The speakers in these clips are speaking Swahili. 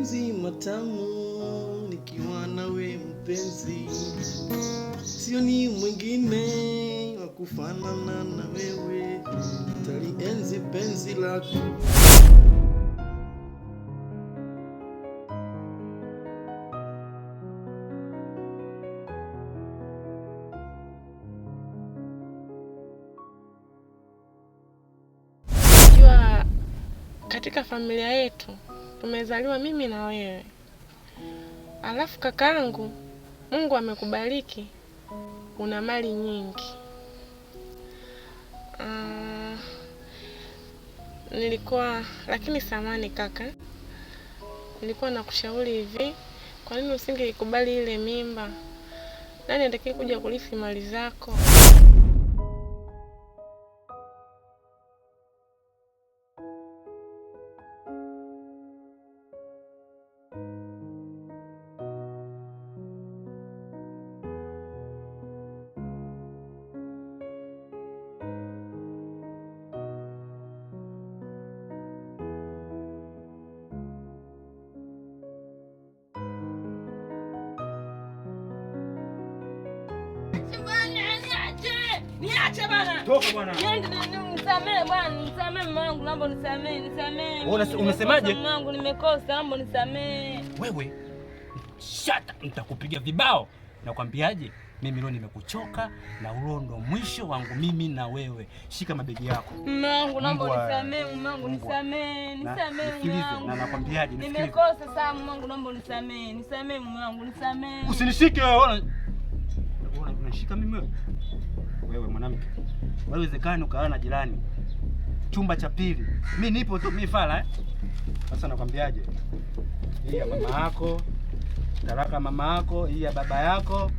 mapenzi matamu nikiwa nawe mpenzi, sioni mwingine wa kufanana na wewe, talienzi penzi lako. Katika familia yetu tumezaliwa mimi na wewe, alafu kakaangu Mungu amekubariki, una mali nyingi. Lakini samani kaka, nilikuwa nakushauri hivi, kwa nini usingeikubali ile mimba? Nani atakaye kuja kurithi mali zako? Niache bana. Toka bana. Nisamee bwana, nisamee mama wangu, naomba nisamee. Unasemaje? Mama wangu nimekosa, naomba nisamee. Wewe shata, nitakupiga vibao. Nakwambiaje? Mimi leo nimekuchoka na huo ndo mwisho wangu mimi na wewe. Shika mabegi yako. Mama wangu naomba nisamee, mama wangu nisamee. Na nakwambiaje? Nimekosa sana mama wangu, naomba nisamee. Nisamee mama wangu, nisamee. Usinishike wewe. Unashika mimi wewe? Wewe mwanamke, haiwezekani ukawa na jirani chumba cha pili. Mimi nipo tu, mimi fala Sasa nakwambiaje? Hii ya mama yako, talaka mama yako, hii ya baba yako,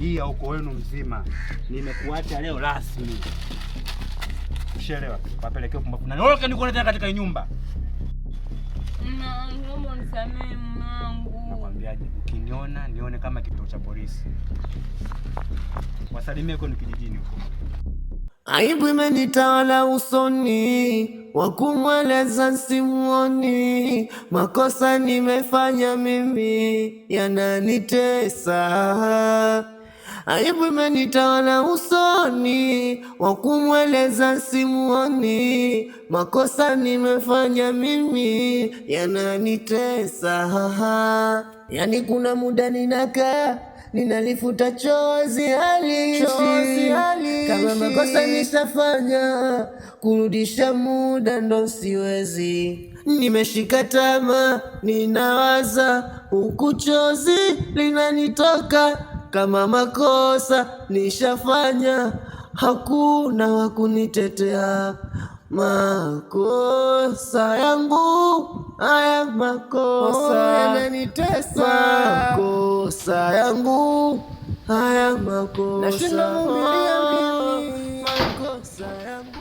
hii ya uko wenu mzima. Nimekuacha leo rasmi. Ushelewa? Wapelekee kumbaku nani? Wewe niko nataka katika nyumba. Naomba nisamee mwanangu. Nakwambiaje? Ukiniona nione kama kituo cha polisi. Wasalimie kwa kijijini huko. Aibu imenitawala usoni, wakumweleza simuoni, makosa nimefanya mimi yananitesa. Aibu imenitawala usoni, wakumweleza simuoni, makosa nimefanya mimi yananitesa. Yani kuna muda ninakaa ninalifuta chozi halishi, kama makosa nishafanya kurudisha muda ndo siwezi. Nimeshika tama, ninawaza huku chozi linanitoka, kama makosa nishafanya hakuna wa kunitetea. Makosa yangu haya, makosa yananitesa. Makosa yangu haya, makosa nashinda kuvumilia mimi. Makosa yangu.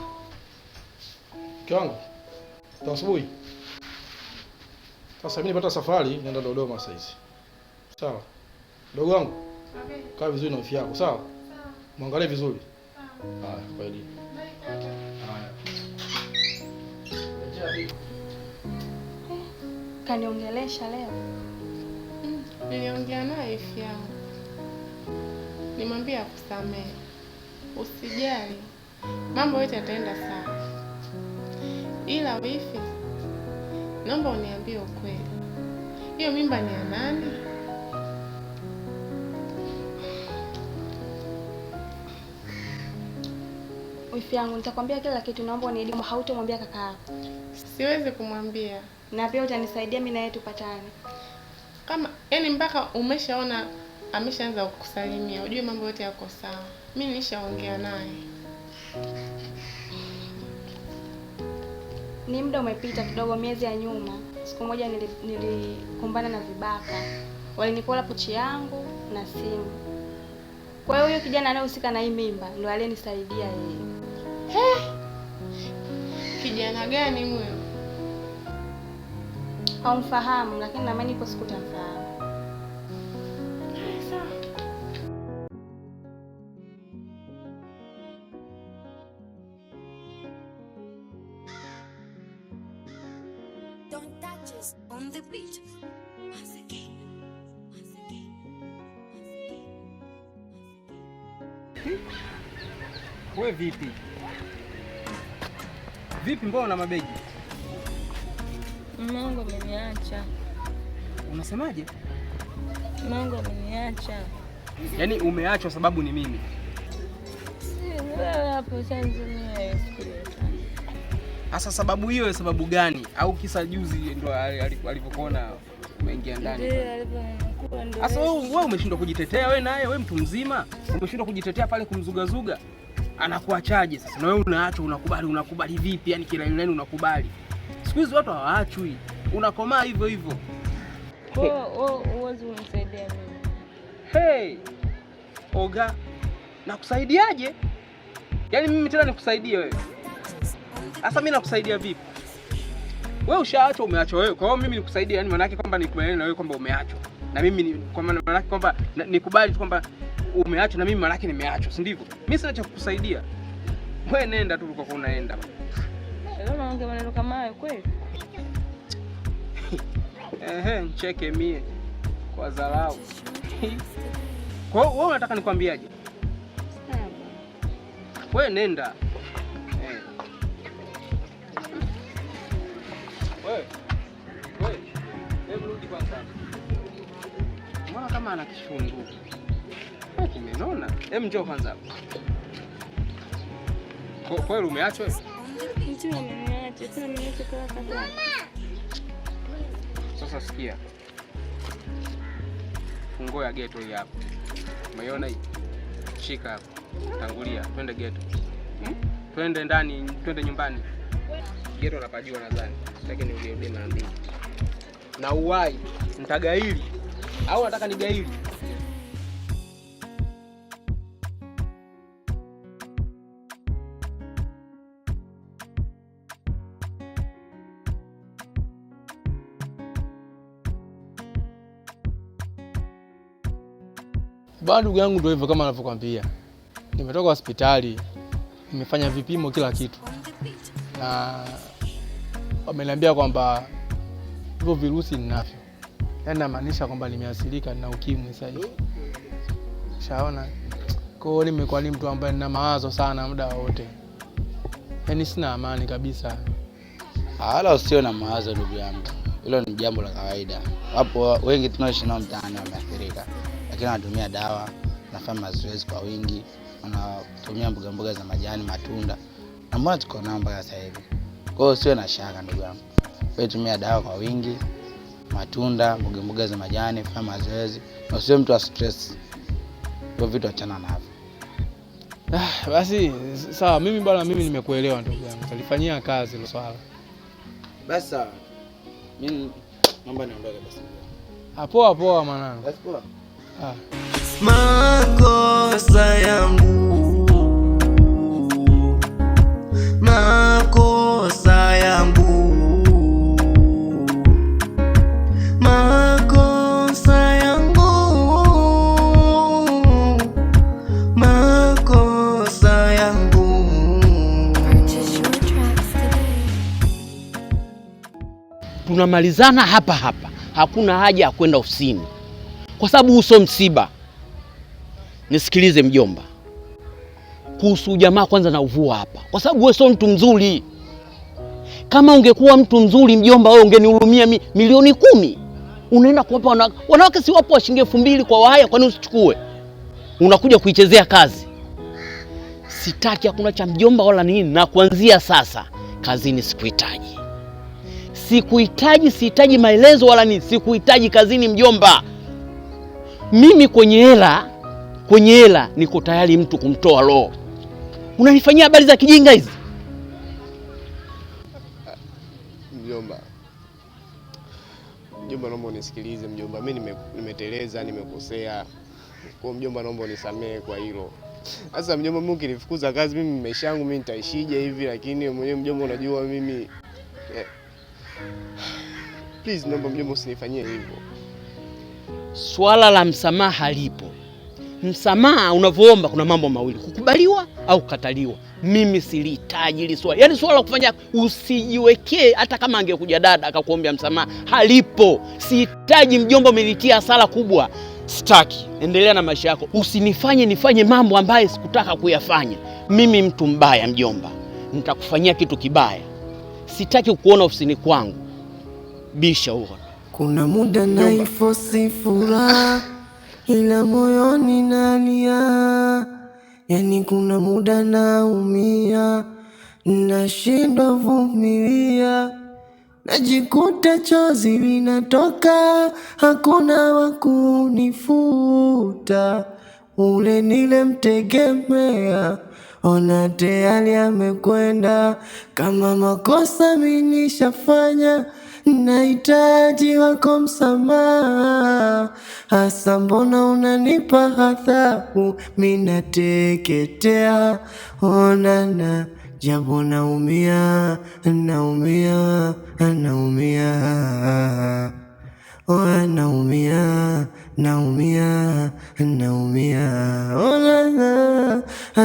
Kiwango asubuhi. Sasa mimi nipata safari naenda Dodoma sasa hizi. Sawa. Dogo wangu. Okay. Kaa vizuri na wifi yako, sawa? Sawa. Muangalie vizuri. Sawa. Haya, kweli. Kaniongelesha leo. Niliongea naye wifi yangu, nimwambia akusamehe, usijali, mambo yote yataenda sawa. Ila wifi, naomba uniambie ukweli, hiyo mimba ni ya nani? Wifi yangu, nitakwambia kila kitu, naomba uniahidi hautomwambia kaka yako. Siwezi kumwambia. Na pia utanisaidia mimi na yeye tupatane. Kama yani mpaka umeshaona ameshaanza kukusalimia, ujue mambo yote yako sawa. Mimi nilishaongea naye. Ni muda umepita kidogo, miezi ya nyuma. Siku moja nilikumbana na vibaka. Walinipola pochi yangu na simu. Kwa hiyo huyo kijana anayehusika na hii mimba ndo aliyenisaidia yeye. Kijana gani huyo? Haumfahamu, lakini naamini ipo siku utamfahamu. Don't touch us on the beat. Once again. Wewe vipi? Vipi, mbona na mabegi? Mungu ameniacha. Unasemaje? Mungu ameniacha. Yaani umeachwa sababu ni mimi? Si wewe hapo chanzo mimi. Asa sababu hiyo sababu gani? Au kisa juzi ndo alivyokuona umeingia ndani? Ndio alivyokuwa ndio. Asa wewe umeshindwa kujitetea wewe naye, wewe mtu mzima. Umeshindwa kujitetea pale kumzugazuga. Anakuachaje sasa? Na wewe unaachwa unakubali vipi? Yaani kila nini unakubali? Siku hizi watu hawaachwi. Unakomaa hivyo hivyo. Uwezi unisaidia mimi. Hey! Oga, nakusaidiaje? Yaani mimi tena nikusaidie wewe? Sasa mimi nakusaidia vipi? Wewe ushaachwa, umeachwa wewe. Kwa hiyo mimi nikusaidie, yani maana yake kwamba nikubaliane na wewe kwamba umeachwa. Na mimi kwa maana yake kwamba nikubali tu kwamba umeachwa na mimi maana yake nimeachwa, si ndivyo? Mimi sina cha kukusaidia. Wewe nenda tu uliko unaenda. Leo unaongea maneno kama hayo kweli? Ncheke mie kwa dharau. Kwa hiyo wewe unataka nikwambiaje? Wewe nenda. Wewe, hebu rudi kwanza. Mbona kama ana kishungu? Umenona? Hebu njoo kwanza. Kwa kweli umeachwa wewe? Mtu ameniacha, tena niache kwa kadhaa. Sasa sikia. Funguo ya ghetto hii hapa. Umeiona hii? Shika hapo. Tangulia, twende ghetto. Twende ndani, twende nyumbani. Ghetto napajua nadhani. Sitaki niurudie mara mbili. Na uwai, nitagaili. Au nataka nigaili? Bado ndugu yangu ndio hivyo kama anavyokuambia. Nimetoka hospitali, nimefanya vipimo kila kitu. Na wameniambia kwamba hivyo virusi ninavyo. Yaani namaanisha kwamba nimeathirika na ukimwi sasa hivi. Ushaona? Kwa hiyo nimekuwa ni mtu ambaye nina mawazo sana muda wote. Yaani sina amani kabisa. Hala usio na mawazo ndugu yangu. Hilo ni jambo la kawaida. Wapo wengi tunaishi nao mtaani wameathirika. Lakini wanatumia dawa, wanafanya mazoezi kwa wingi, wanatumia mboga za majani, matunda. Na mbona tuko nao mpaka sasa hivi? Kwa hiyo sio na shaka ndugu yangu. Wewe tumia dawa kwa wingi, matunda, mboga za majani, fanya mazoezi. Na usiwe mtu wa stress. Hivyo vitu achana navyo. Basi sawa, mimi nimekuelewa ndugu yangu. Talifanyia kazi hilo swala. Basi sawa. Mimi naomba niondoke basi. Poa mwanangu. Basi poa. Makosa yangu, makosa yangu, makosa yangu, makosa yangu. Tunamalizana hapa. Hakuna haja ya kwenda ofisini. Kwa sababu uso msiba. Nisikilize mjomba. Kuhusu jamaa kwanza na uvua hapa. Kwa sababu wewe sio mtu mzuri. Kama ungekuwa mtu mzuri mjomba, wewe ungenihurumia milioni 10. Unaenda kuwapa wanawake si wapo wa shilingi 2000 kwa wahaya, kwani usichukue? Unakuja kuichezea kazi. Sitaki hakuna cha mjomba wala nini, na kuanzia sasa kazini sikuhitaji. Sihitaji maelezo wala nini, sikuhitaji kazini mjomba. Mimi kwenye hela niko tayari mtu kumtoa roho. Unanifanyia habari za kijinga hizi? Mjomba naomba unisikilize mjomba. Mimi nimeteleza, nimekosea. Kwa mjomba naomba unisamehe kwa hilo. Sasa mjomba, mimi ukinifukuza kazi mimi maisha yangu mimi nitaishije hivi, lakini mwenyewe mjomba unajua mimi Please naomba mjomba usinifanyie hivyo. Swala la msamaha lipo. Msamaha unavyoomba kuna mambo mawili, kukubaliwa au kukataliwa. mimi silihitaji hili swala. Yaani swala la kufanya usijiwekee, hata kama angekuja dada akakuombea msamaha, halipo. Sihitaji mjomba, umenitia hasara kubwa. Sitaki. Endelea na maisha yako. Usinifanye nifanye mambo ambayo sikutaka kuyafanya. Mimi mtu mbaya mjomba. Nitakufanyia kitu kibaya. Sitaki kuona ofisini kwangu. Bisha huo. Kuna muda naifosi furaha ila moyoni nalia. Yani kuna muda naumia, nashindwa vumilia. Najikuta chozi linatoka, hakuna wa kunifuta. Ule nilemtegemea, ona tayari amekwenda. Kama makosa mimi nishafanya, nahitaji wako msamaha. Hasa mbona unanipa adhabu, mimi nateketea. Onana japo naumia, naumia, naumia. Naumia, naumia, naumia. Onana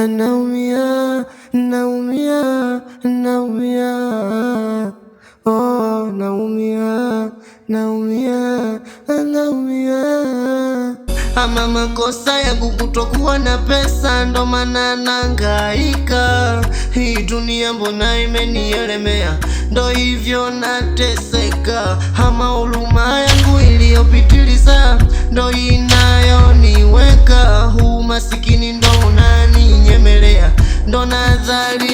naumia, naumia, naumia. Oh, naumia, naumia, naumia. Ama makosa yangu kutokuwa na pesa, ndo maana nahangaika. Hii dunia mbona imenielemea, ndo hivyo nateseka. Ama huruma yangu iliyopitiliza, ndo inayoniweka. Huu masikini ndo unaninyemelea, ndo nadhali